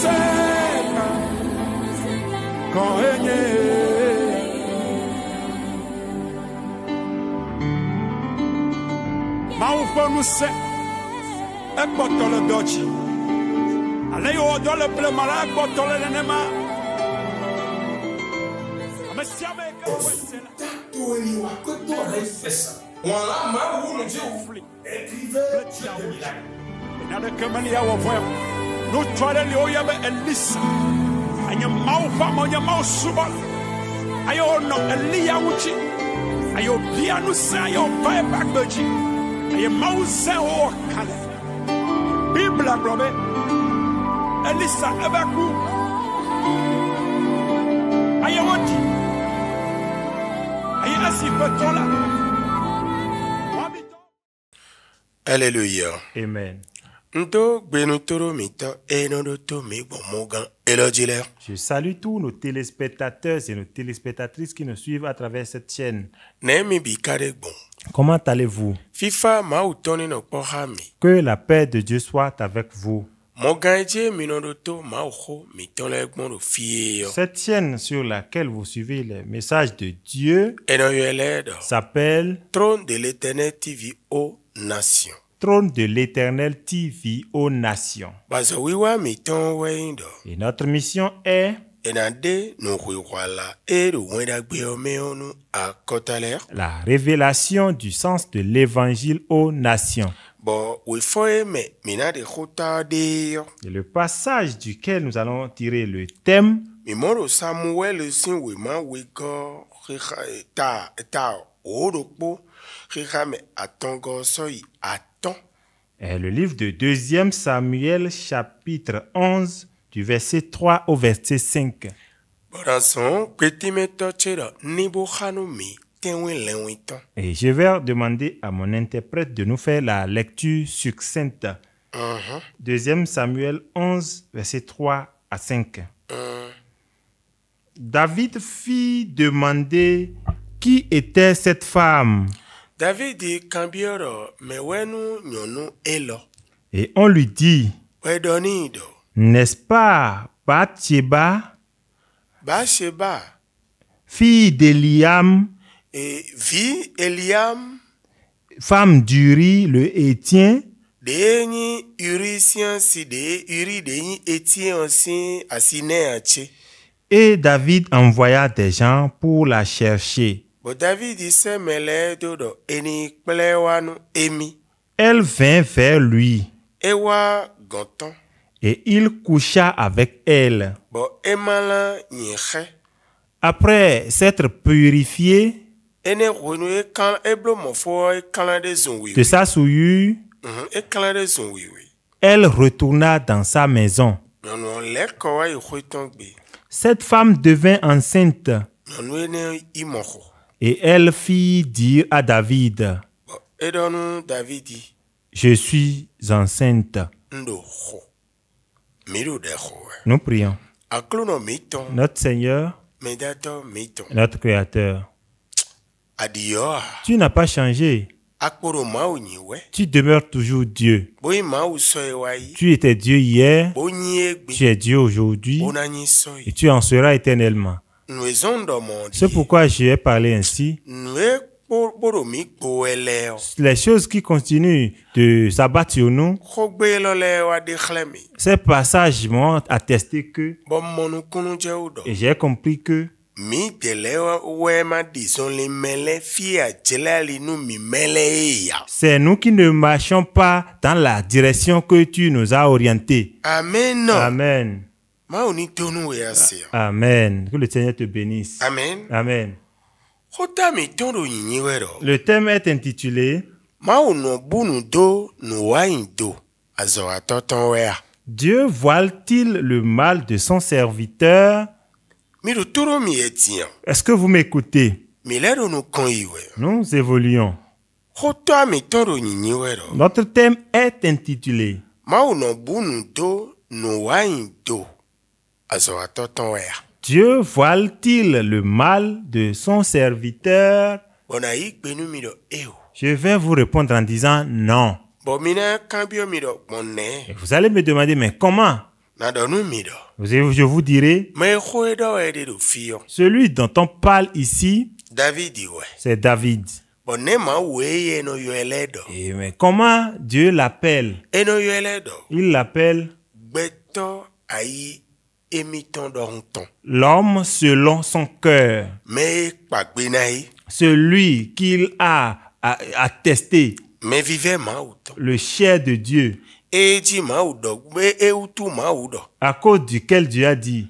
seca con Maufonu se ekpotole dochi ale yo dole ple mala ekpotole nenema amesiame ka wesela to ele wa ko to refesa wala ma wu no je ufli écrivez na de kemali ya wo voya no twale le oyabe elisa anya maufa monya mausuba ayo no elia wuchi ayo bia no sa ayo bai bagbeji ayo mause o kale bibla brobe elisa ebaku ayo woti ayo asifetola. Alléluia. Amen. Je salue tous nos téléspectateurs et nos téléspectatrices qui nous suivent à travers cette chaîne. Comment allez-vous? Que la paix de Dieu soit avec vous. Cette chaîne sur laquelle vous suivez les messages de Dieu s'appelle Trône de l'Éternel TV aux Nations. Trône de l'Éternel TV aux Nations. Et notre mission est la révélation du sens de l'Évangile aux nations. Et le passage duquel nous allons tirer le thème est le livre de 2 Samuel chapitre 11 du verset 3 au verset 5. Et je vais demander à mon interprète de nous faire la lecture succincte. 2 Samuel 11 verset 3 à 5. David fit demander qui était cette femme. Et on lui dit, n'est-ce pas Bathsheba, fille d'Eliam, femme d'Uri le Hétien? Et David envoya des gens pour la chercher. Elle vint vers lui. Et il coucha avec elle. Après s'être purifié de sa souillure, elle retourna dans sa maison. Cette femme devint enceinte. Et elle fit dire à David, je suis enceinte. Nous prions. Notre Seigneur, notre Créateur, tu n'as pas changé. Tu demeures toujours Dieu. Tu étais Dieu hier, tu es Dieu aujourd'hui et tu en seras éternellement. C'est pourquoi j'ai parlé ainsi. Les choses qui continuent de s'abattre sur nous, ces passages m'ont attesté que, et j'ai compris que, c'est nous qui ne marchons pas dans la direction que tu nous as orientés. Amen. Amen. Amen. Que le Seigneur te bénisse. Amen. Amen. Le thème est intitulé Dieu voile-t-il le mal de son serviteur? Est-ce que vous m'écoutez? Nous évoluons. Notre thème est intitulé Dieu voile-t-il le mal de son serviteur? Je vais vous répondre en disant non. Et vous allez me demander, mais comment? Je vous dirai, celui dont on parle ici, c'est David. Et mais comment Dieu l'appelle? Il l'appelle l'homme selon son cœur, celui qu'il a attesté, le chair de Dieu, à cause duquel Dieu a dit,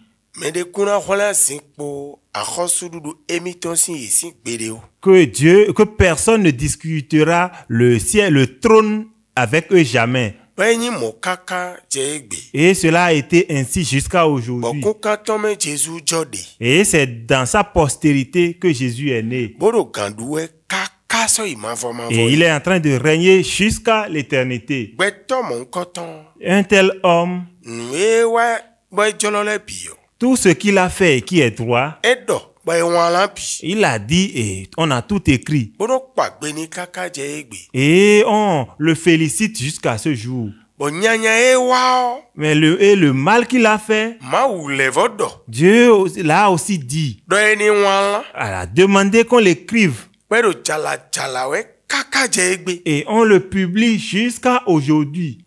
que personne ne discutera le ciel, le trône avec eux jamais. Et cela a été ainsi jusqu'à aujourd'hui. Et c'est dans sa postérité que Jésus est né. Et il est en train de régner jusqu'à l'éternité. Un tel homme, tout ce qu'il a fait et qui est droit, il a dit et on a tout écrit. Et on le félicite jusqu'à ce jour. Mais le mal qu'il a fait, Dieu l'a aussi dit. Elle a demandé qu'on l'écrive. Et on le publie jusqu'à aujourd'hui.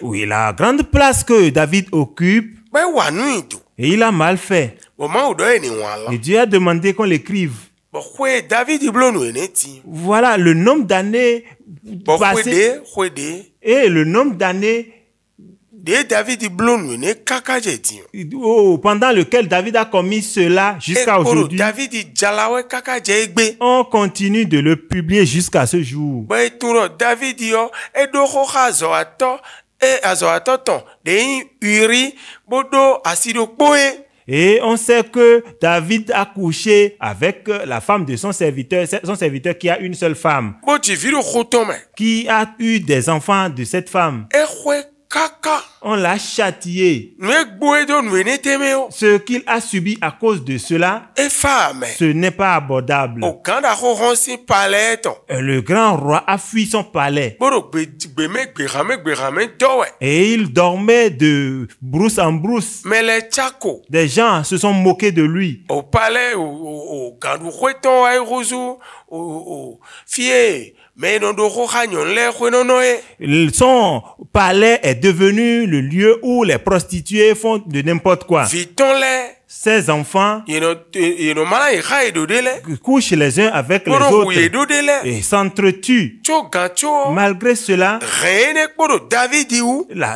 Oui, la grande place que David occupe, et il a mal fait. Et Dieu a demandé qu'on l'écrive. Voilà le nombre d'années passées et le nombre d'années pendant lequel David a commis cela jusqu'à aujourd'hui. On continue de le publier jusqu'à ce jour. Et on sait que David a couché avec la femme de son serviteur qui a une seule femme, qui a eu des enfants de cette femme. On l'a châtié. Ce qu'il a subi à cause de cela, ce n'est pas abordable. Le grand roi a fui son palais. Et il dormait de brousse en brousse. Des gens se sont moqués de lui. Son palais est devenu le lieu où les prostituées font de n'importe quoi. Ses enfants couchent les uns avec les autres et s'entretuent. Malgré cela,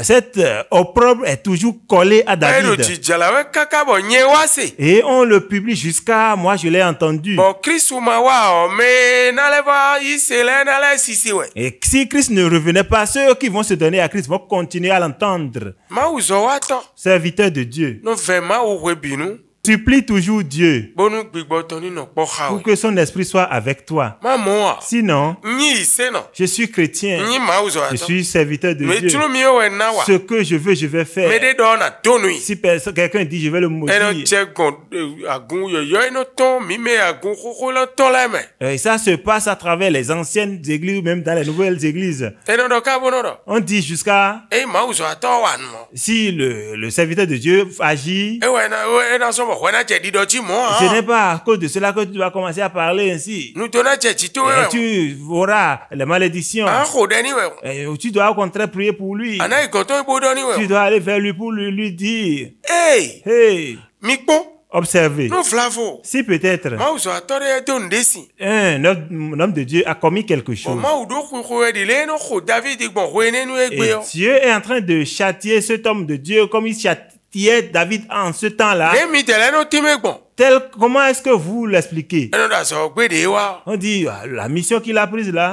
cette opprobre est toujours collée à David. Et on le publie jusqu'à, moi je l'ai entendu. Et si Christ ne revenait pas, ceux qui vont se donner à Christ vont continuer à l'entendre. Serviteur de Dieu, supplie toujours Dieu pour que son esprit soit avec toi. Sinon, je suis chrétien, je suis serviteur de Dieu. Ce que je veux, je vais faire. Si quelqu'un dit je vais le maudire, et ça se passe à travers les anciennes églises ou même dans les nouvelles églises. On dit jusqu'à si le serviteur de Dieu agit, ce n'est pas à cause de cela que tu vas commencer à parler ainsi. Et tu auras les malédictions. Et tu dois au contraire prier pour lui. Tu dois aller vers lui pour lui dire, hey, observez. Si peut-être un homme de Dieu a commis quelque chose, et Dieu est en train de châtier cet homme de Dieu comme il châtiait David en ce temps-là, comment est-ce que vous l'expliquez? On dit, la mission qu'il a prise là,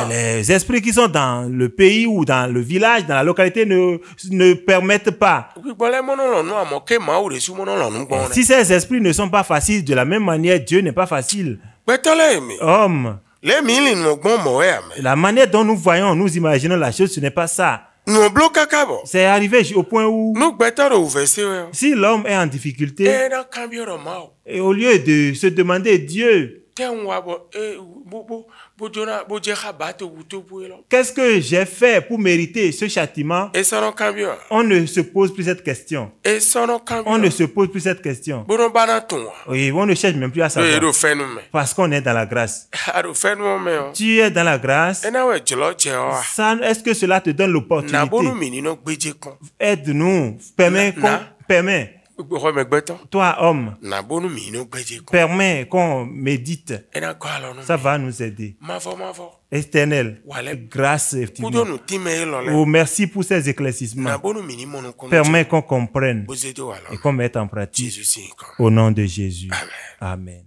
les esprits qui sont dans le pays ou dans le village, dans la localité ne permettent pas. Si ces esprits ne sont pas faciles, de la même manière, Dieu n'est pas facile. Homme, la manière dont nous voyons, nous imaginons la chose, ce n'est pas ça. C'est arrivé au point où si l'homme est en difficulté, et au lieu de se demander Dieu, Qu'est-ce que j'ai fait pour mériter ce châtiment? On ne se pose plus cette question. On ne se pose plus cette question. Oui, on ne cherche même plus à savoir. Parce qu'on est dans la grâce. Tu es dans la grâce. Est-ce que cela te donne l'opportunité? Aide-nous. Permets. Toi, homme, permets qu'on médite. Ça va nous aider. Éternel, grâce, effectivement. Oh, merci pour ces éclaircissements. Permets qu'on comprenne et qu'on mette en pratique. Au nom de Jésus. Amen.